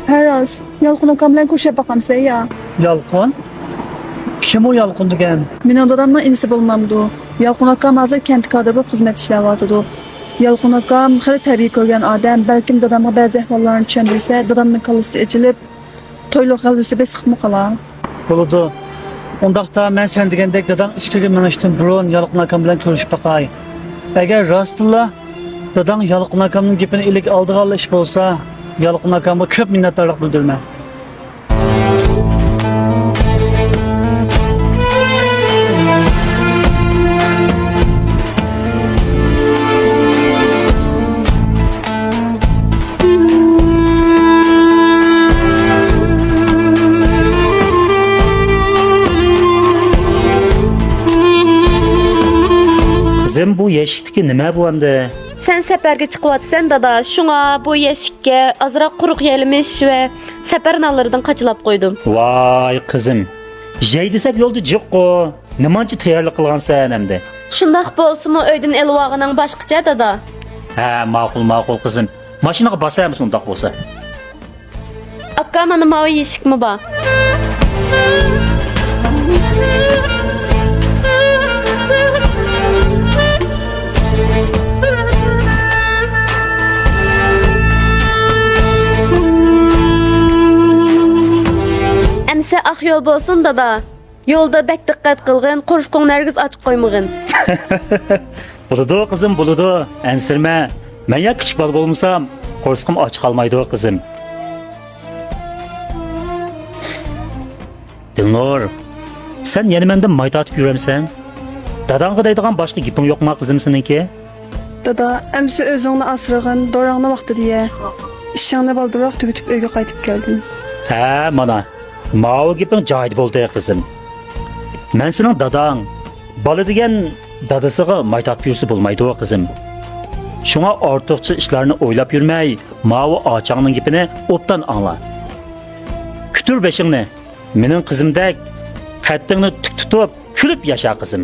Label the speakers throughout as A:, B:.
A: Herraz, yalqın akam bilan ko'rishib boqamsa ya.
B: Yalqın? Kim o Yalqın degan?
A: Mening dadamning inisi bo'lmamdi. Yalqın akam hozir kent kadr bo'lib xizmat ishlayotdi. Yalqın akam hali tarbiya ko'rgan odam, balkim dadamga ba'zi ahvollarni tushundirsa, dadamning kallasi ichilib, to'yliq qalbisi besiqmi qolar.
B: Buludu. Ondaqda mən sən degəndək dadam içkiga minishdan burun Yalqın akam bilan ko'rishib baqay. Agar rostilla dadam Yalqın akamning gapini ilik oldigan ish bo'lsa, Yalqın akamga ko'p minnatdorlik bildiraman. Qizim, bu yeşikdeki nima bu hamda?
C: Sen seferge çıkıvatsan dada, şuna bu yeşikке azırak kuruk yelmiş ve sefer nallardan kaçılap koydum.
D: Vay qizim. Jey desek yolda jiqqo. Nimancha tayyorlik qilgansan hamda?
C: Şundaq bolsunmu öydün elvağının başqacha dada.
D: Ha, ma'qul qizim. Mashinaga bosamiz undaq bo'lsa.
C: Akka mana mavi yeşik mi ba? Emse ah yol bolsun dada. Yolda bek dikkat qılğın, qo'rsqoň nergiz açık qoymagın.
D: Buludu qizim, buludu. Ansirma. Men ya kichik bola bo'lmasam, qo'rsqim och qolmaydi qizim. Dilnur, sen yana mendan may tatib yuramsan? Dadangga deydigan boshqa gaping yo'qmi qizim seninki?
A: Dada, emsi o'zingni asrag'in, dorangni vaqti diye. Ishingni baldiroq tugutib uyga qaytib keldin.
D: Ha, mana. Mao gaping joyida bo'ldi qizim. Men sening dadang. Bola degan dadasiga may tatib yursa bo'lmaydi qizim. Şuna ortiqcha ishlarni o'ylab yurmay, Mao ochangning gapini o'tdan angla. Kutur beshingni. Mening qizimdek qattingni tik tutib, kulib yasha qizim.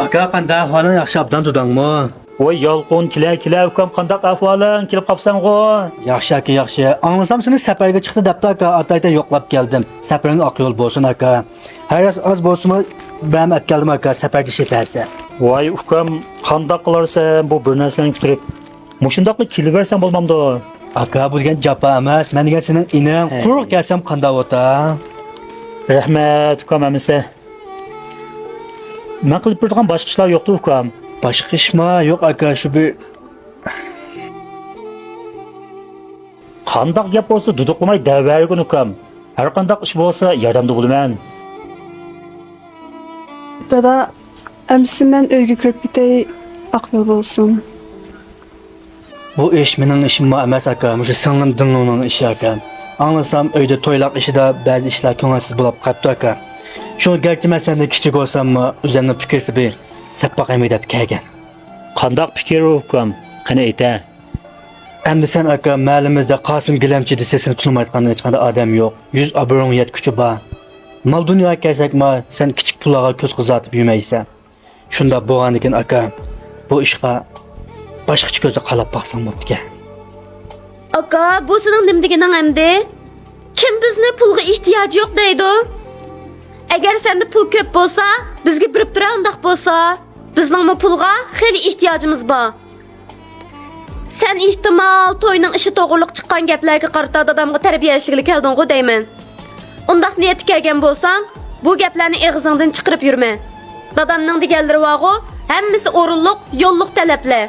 B: Aka, qanday ahvoling yaxshi obdan tudangmi?
D: Voy Yalqın, kila ukam qandaq ahvoling? Kelib qopsan-ku?
B: Yaxshi aka, yaxshi. Anglasam seni safarga chiqdi debdi aka, atayda yo'qlab keldim. Safaring oq yo'l bo'lsin aka. Hayras az bo'lsinmi, ben et keldim aka, safarga shetarsa.
D: Voy ukam, qandaq qilarsan bu bir narsani kutirib? Mushundaqli keliversan bo'lmamdi.
B: Aka, bu degan japa emas. Men degan sening ining, quruq kelsam qanday o'ta?
D: Rahmat ukam amisa. Men qilib turgan boshqa ishlar yo'qdi ukam.
B: Başka iş mi? Yok aka, şu bir...
D: Qandaq gap bo'lsa duduqlamay davergin ukam. Har qandaq ish bo'lsa yordamda bo'laman.
A: Dada, emsi men uyga kirib ketay, aql bo'lsin.
B: Bu iş mening işim emas aka, şu singlim dinlowning ishi aka. Anglasam uyda to'yloq ishida ba'zi ishlar ko'ngilsiz bo'lib qapti aka. Shuni garchi men senden kichik bo'lsammi, o'zimni fikrsi bir sapaqaymi deb kelgan.
D: Qandaq fikr ukam? Qani ayta.
B: Endi sen aka, mahallimizda Qosim Gilamchi desa seni tushunmaydigan hech qanday odam yo'q. 100 obro'ng yetkuchi bor. Mal dunyoga kelsakmi, sen kichik pullarga ko'z qizatib yurmaysan. Shunda bo'lganikin aka, bu ishga boshqacha ko'zga qarab baqsam bo'pti.
C: Akka, bu senin nim degening emdi? Kim bizni pulga ehtiyoji yo'q deydi? Agar sende pul ko'p bo'lsa, bizga birib tura undaq bo'lsa, bizning pulga xeyli ehtiyojimiz bor. Sen ihtimal to'yning ishi to'g'riliq chiqqan gaplarga qarata dadamga tarbiyalashligini kelding-ku deyman. Undaq niyat kelgan bo'lsang, bu gaplarni og'zingdan chiqarib yurma. Dadamning deganlari vaqo, hammasi o'rinliq, yo'lliq talablar.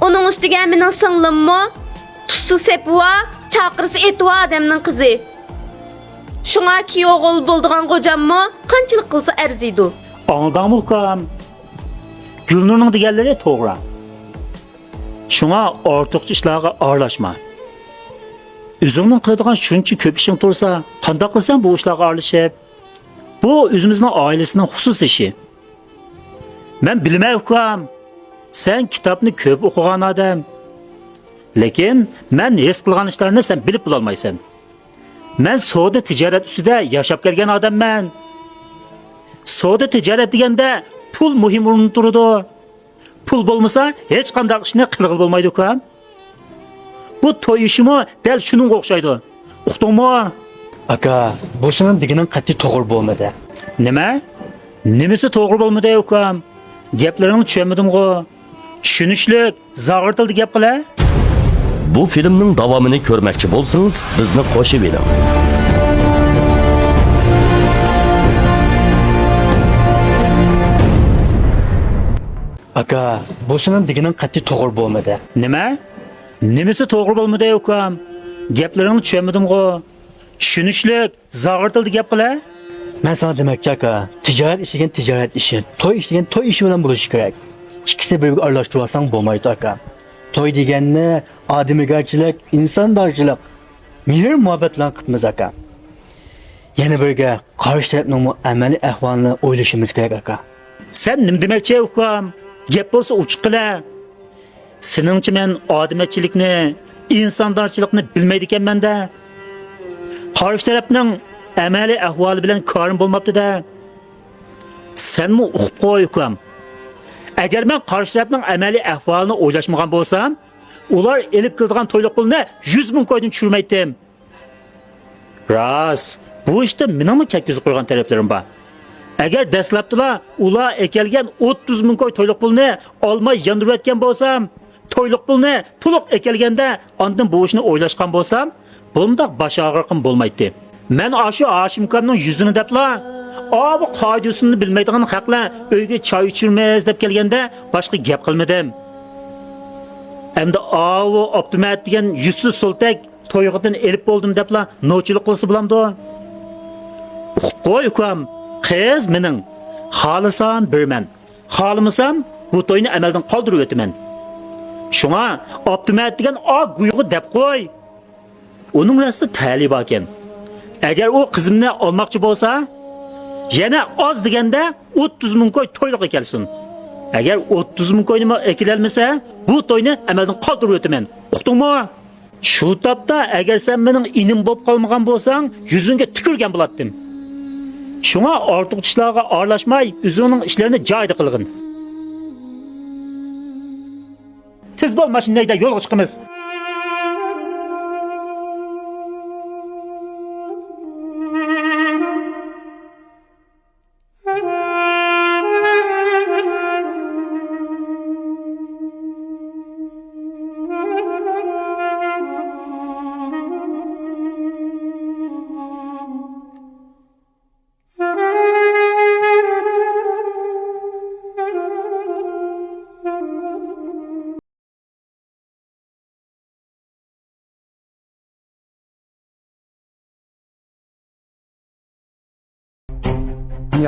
C: Uning ustiga mening singlimmi, tusi sepva, chaqirsa etva odamning qizi. Şuna ki oğul bulduğun kocamma qanchalik qilsa arziydi.
D: Anladın ukam? Gülnurning deganlari to'g'ri. Şuna ortiqcha ishlarga aralashma. O'zingning qiladigan shuncha ko'p ishing tursa, qanday qilsan bu ishlarga aralashib? Bu o'zimizning oilasining xususiy ishi. Men bilmay ukam. Sen kitobni ko'p o'qigan odam. Lekin men his qilgan ishlarni sen bilib bo'lolmaysan. Men savdo tijorat ustida yashab kelgan odamman. Savdo tijorat deganda pul muhim o'rin turadi. pul bo'lmasa hech qanday ishni qilg'il bo'lmaydi ukam. Bu to'y ishimi dal shuningga o'xshaydi. Uqdingmi?
B: Aka, bu senin digining qat'iy to'g'ri bo'lmadi.
D: Nima? Nimasi to'g'ri bo'lmadi ukam? Gaplaringni tushunmadim-ku. Tushunishlik, zag'irtildi gap qila.
E: Bu filmning davomini ko'rmoqchi bo'lsangiz, bizni qo'shib eling.
B: Aka, bu senin digining qat'iy to'g'ri bo'lmadi.
D: Nima? Nimasi to'g'ri bo'lmadi ukam? Gaplaringni tushunmadim-ku. Tushunishlik, zag'irtildi gap qila.
B: Ben sana demekçi aka, ticaret işi gen ticaret işi, toy işi gen toy işi bilen buluşu gerek. İkisi birbirine arlaştırırsan bulmaydı aka. Toy degen ne? Ademigarçılık, insandarçılık, mihir muhabbetle kıtmız aka. Yani birge karşı tarafının bu ameli ehvalini oylaşımız gerek aka.
D: Sen nim demekçi ukam? Gap bo'lsa uchiq qila. Seningcha men odamchilikni, insondarchilikni bilmaydi ekanman-da. Qarshi tarafning amaliy ahvoli bilan ko'rim bo'lmabdi-da. Senmi uqib qo'y ukam. Agar men qarshi tarafning amaliy ahvolini o'ylashmagan bo'lsam, ular elib keladigan to'yliq pulni 100 ming qo'ydan tushirmaydim. Ras, bu ishda meningmi kakkizib qo'ygan taraflarim bor. Agar dastlabdila ular ekelgan 30 ming qo'y to'yliq pulni olmay yondirib o'tgan bo'lsam, to'yliq pulni to'liq ekelganda ondan bu ishni o'ylashgan bo'lsam, bundaq bosh og'riqim bo'lmaydi. Men ashu Hashimkamning yuzini debla, bu qoidasini bilmaydigan haqlar uyga choy ichirmiz deb kelganda boshqa gap qilmadim. Endi o optimat degan yuzsiz so'ltak to'yg'idan elib bo'ldim debla nochilik qilsa bo'lamdi. Uqib qo'y ukam, qiz mening. Xohlasam berman, xohlamasam bu to'yni amaldan qoldirib o'taman. Shunga optimat degan guyug'i deb qo'y. Uning rasti talib ekan. Agar u qizimni olmoqchi bo'lsa, yana oz deganda 30 ming qo'y to'yliq kelsin. Agar 30 ming qo'yni ekilolmasa, bu to'yni amaldan qoldirib o'taman. Uqdingmi? Shu topda agar sen mening inim bo'lib qolmagan bo'lsang, yuzingga tukirgan bo'lardim. Shunga ortiq ishlarga aralashmay, o'zingning ishlarini joyida qilgin. Tez bo'l, mashinada yo'lga chiqamiz.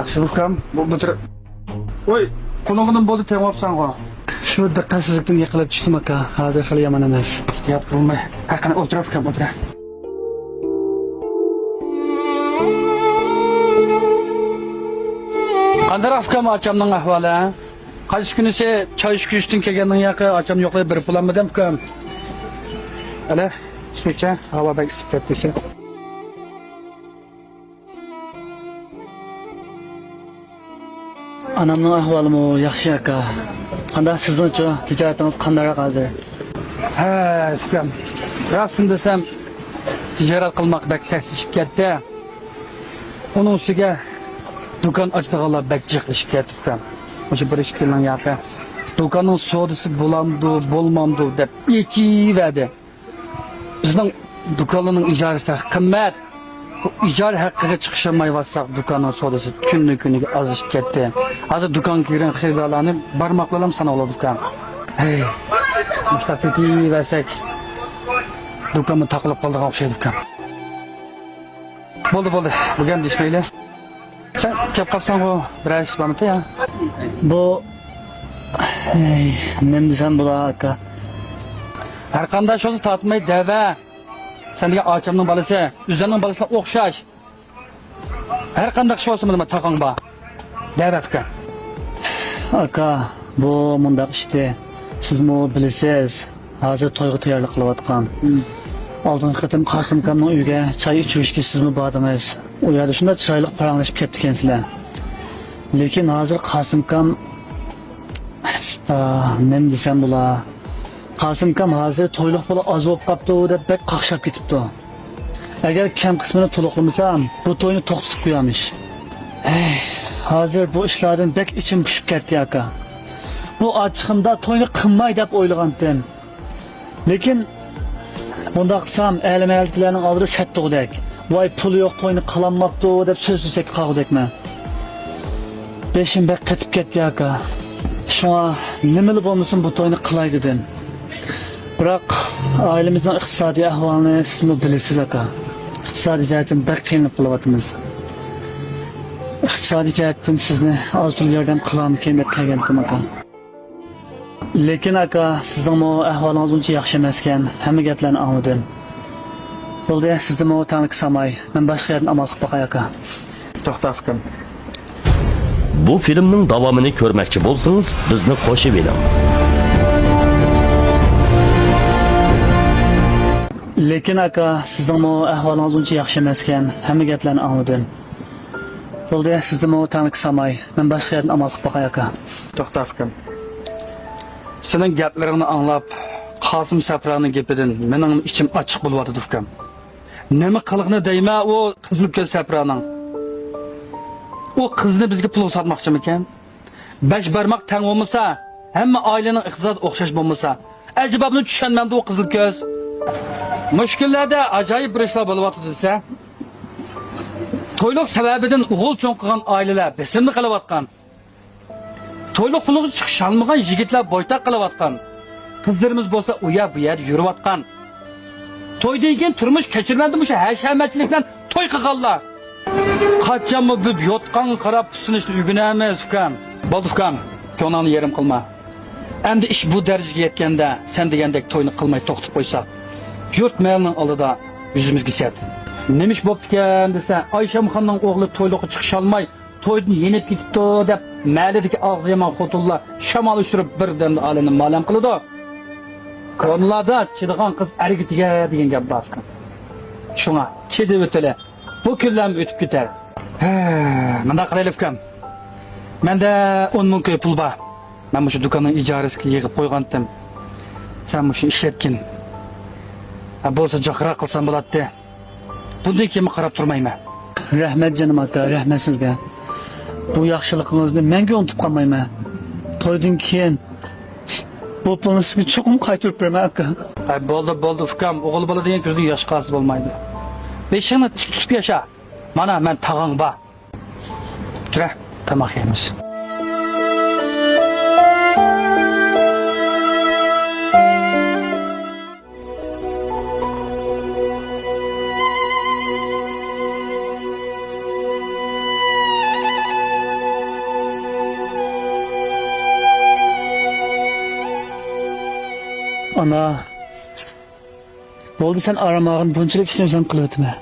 F: Yaxshi ukam, bu bitir. Oy, qo'lingdan bo'ldi teg'apsan g'o.
B: Shu diqqatsizlikdan yiqilib tushdim aka, hozir hali yomon emas.
F: Yap qilmay. Qani o'tir ukam, o'tir. Qanday ukam achamning ahvoli? Qaysi kunisi choy ichishdan kelgandan yoqi acham yo'qlab bir pulanmadan ukam. Ala, sucha, havo bak isib ketdisi.
B: Anamning ahvolimi yaxshi aka. Qanday sizningcha tijoratingiz qandaroq hozir?
F: Ha, ukam. Rasm desam tijorat qilmoq bak taksishib ketdi. Uning ustiga do'kon ochdiganlar bak jiqlashib ketdi ukam. O'sha bir ish bilan yoqi. Do'konning savdosi bo'lamdi, bo'lmamdi deb ichiverdi. Bizning do'konning ijorasi qimmat. İcar hakkıga çıkışamayvatsak dükkanın sodası kuniga azışıp ketdi. Hozir dükkan kiren xiridarlarni barmoqlarim sana oladı dükkan. Hey, mustaqiti versak dükkanı taqilib qoldigan o'xshaydi dükkan. Bo'ldi, bu gam dishmayli. Sen kelib qolsan bu bir ish bormi ya?
B: Bu nima desam bo'lar aka?
F: Har qanday sho'zi tatmay dava. Sen diye acamның balası, üzerinin balısına o'xshash. Her qanday ish bo'lsa nima taqang bor. Da'vatga.
B: Aka, bu mundaq ishdi. Sizmi bilasiz, hozir to'yga tayyorlik qilayotgan. Oldingi qatim Qosim akamning uyiga choy ichishga sizmi bordingiz. U yerda shunda chiroyli paranglashib ketdi ekansizlar. Lekin hozir Qosim akam Nem desem bula. Qasım kam hazır toyluq bola az bo'lib qapti deb bek qaqshab ketibdi. Agar kam qismini to'liqlamasam, bu to'yni to'qsib qo'yamish. Hazır bu ishlardan bek ichim pishib ketdi aka. Bu ochiqimda to'yni qilmay deb o'ylagandim. Lekin bunda qilsam, a'lamayliklarning oldida satdiqdek. Voy puli yo'q to'yni qilanmabdi deb so'zlashak qog'dekman. Beşim bek qetib ketdi aka. Şuna nimeli bo'lmasin bu to'yni qilay dedim. Biroq ailemizin iqtisodiy ahvolini siz bilasiz aka. İqtisodiy jihatdan bek qiynalib qolyapmiz. İqtisodiy jihatdan sizni oz pul yordam qilamken deb kelgandim aka. Lekin aka, sizning bu ahvolingiz uncha yaxshi emas ekan. Hamma gaplarni angladim. Bo'ldi, sizni bu tanqid samay. Men boshqa yerdan amal qilib boqay aka. To'xtab fikrim.
E: Bu filmning davomini ko'rmoqchi bo'lsangiz, bizni qo'shib eling.
B: Lekin aka, sizning bu ahvolingiz uncha yaxshi emas ekan. Hamma gaplarni angladim. Bo'ldi, sizni bu tanqid samay. Men boshqa yerdan amal qilib boqay aka.
F: To'xtab fikrim. Senin gaplaringni anglab, Qasım Sapraning gapidan mening ichim ochiq bo'lyapti ukam. Nima qiliqni deyma, o qizilib kel Sapraning. O qizni bizga pul sotmoqchimikan? 5 barmoq tang bo'lmasa, hamma oilaning iqtisod o'xshash bo'lmasa, ajabni tushunmamdi o qizil ko'z. Mushkullarda ajoyib bir ishlar bo'lyapti desa, to'yliq sababidan o'g'il cho'ng qilgan oilalar besimni qilayotgan. To'yliq pulga chiqish olmagan yigitlar boytaq qilayotgan. Qizlarimiz bo'lsa u yer bu yer yurayotgan. To'ydan keyin turmush kechirmadi bu hashamatchilikdan to'y qilganlar. Qachonmi bu yotgan qarab pusinishni ugunamiz ukam. Bo'ldi ukam, ko'nani yerim qilma. Endi ish bu darajaga yetganda, sen degandek to'yni qilmay to'xtab qo'ysak, yurt melining oldida yuzimizga sat. Nemish bo'pti-kan desa, Oyshamxonning o'g'li to'yliqqa chiqish olmay, to'ydan yenib ketibdi deb ma'lidagi og'zi yomon xotinlar shamol ushirib birdan alini ma'lum qiladi. Ko'nlarda chidigan qiz argitiga degan gap bor. Shunga chidib o'tile. Bu kunlar o'tib ketar. Menda qilaylik ukam. Menda 10 ming pul bor. Men shu do'konning ijorasiga yig'ib qo'ygandim. Sen shu ishlatgin. Bo'lsa joqroq qilsam bo'ladi. Bundan keyin qarab turmayman.
B: Rahmat canım aka, rahmat sizga. Bu yaxshiligingizni menga unutib qolmayman. To'ydan keyin bu pulni sizga cho'qim qaytarib beraman aka.
F: Bo'ldi ukam, o'g'il bola degan ko'zning yosh qasi bo'lmaydi. Beshingni tik tutib yasha. Mana men tag'ing bor. Tura, tamoq yeymiz.
B: Ana. Bo'ldi sen aramag'in bunchalik ishni o'zim qilib o'tma.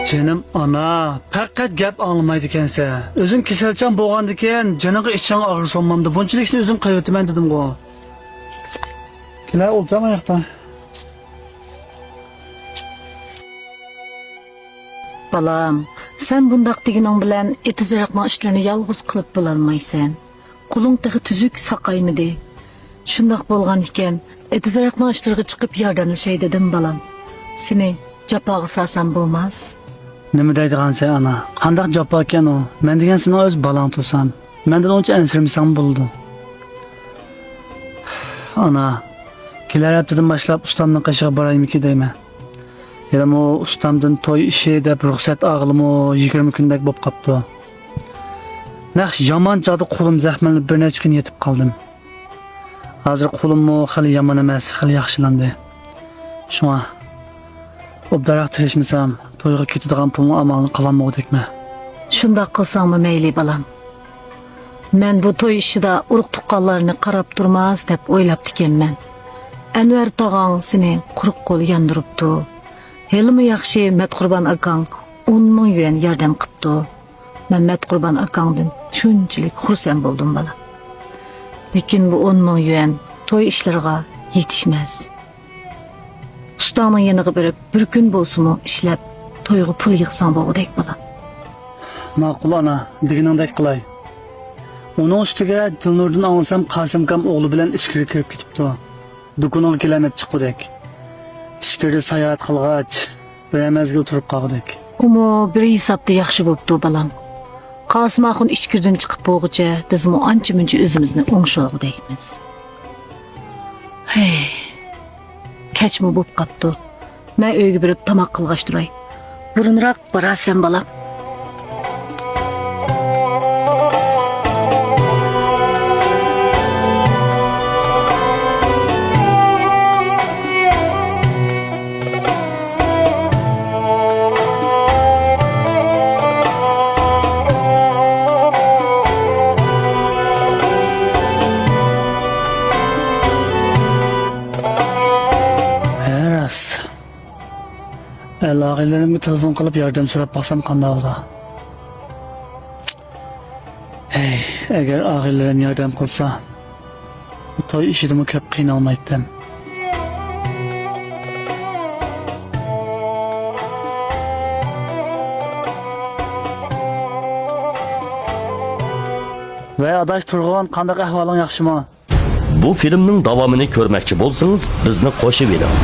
B: Canım ana, faqat gap anglamaydi ekansa. O'zim kasalchan bo'lgandan keyin janiga iching og'ir solmamdi. Bunchalik ishni o'zim qilib o'taman dedim-ku. Kelar o'ltiraman yoqdan.
G: Balam, sen bundaq degining bilan etiziriqning ishlarini yolg'iz qilib bo'lolmaysan. Qo'ling tig'i tuzuk saqaymidi. Shundoq bo'lgan ekan, etiziriqning ishlariga chiqib yordamlashay dedim balam. Seni japoga salsam bo'lmas.
B: Nima deydigan sen ana? Qandaq jafo ekan u? Men degan seni o'z balang tursan. Mendan uncha ansirmasam bo'ldi. Ana, kelar haftadan boshlab ustamning qishig'iga boraymi-ki deyman. Yaram o ustamdan to'y ishi deb ruxsat og'limi 20 kundek bo'lib qopti. Naq yomon chaqda qo'lim zaxmlanib bir necha kun yetib qoldim. Hozir qo'limmi xali yomon emas, xali yaxshilandi. Shunga obdaroq tirishmasam, to'yga ketadigan pulni amalni qilamoqdekman.
G: Shundoq qilsangmi mayli balam. Men bu to'y ishida urug' tuqqanlarni qarab turmas deb o'ylab ekanman. Anvar tog'ang seni quruq qo'l yondiribdi. Helmi yaxshi Matqurban akang 10 ming yuan yordam qilibdi. Men Matqurban akangdan shunchalik xursand bo'ldim bala. Lekin bu 10 ming yuan toy işlariga yetişmez. Ustanın yanıga berip bir gün bolsumu işlep toyga pul yığsan bolgudek balam.
F: Ma'qul ana, deganingdek qilay. Onun ustiga Dilnurdan anlasam Qasim kam o'g'li bilan ichkari kirib ketibdi. Do'koniga kelamab chiqdek. Ichkari sayohat qilgach, bemezgil turib qoldik.
G: Umu bir hesapda yaxshi bo'pti balam. Qasim axun ichkirdan chiqib bo'lguncha biz mu ancha muncha o'zimizni o'ngshog'idaymiz. Hey. Kechmi bo'p qapti. Men uyga borib tamoq qilg'ach turay. Burunroq borasan balam.
F: Eras. Əlaqələrimə telefon qılıb yardım so'rab baxsam qanday oldu? Hey, əgər ağalarım yardım qılsa, bu toy işidimi köp qiynalmaydım. Ve adaş Turg'un qanday ahvoling yaxshimi?
E: Bu filmning davomini ko'rmoqchi bo'lsangiz, bizni qo'shib bering.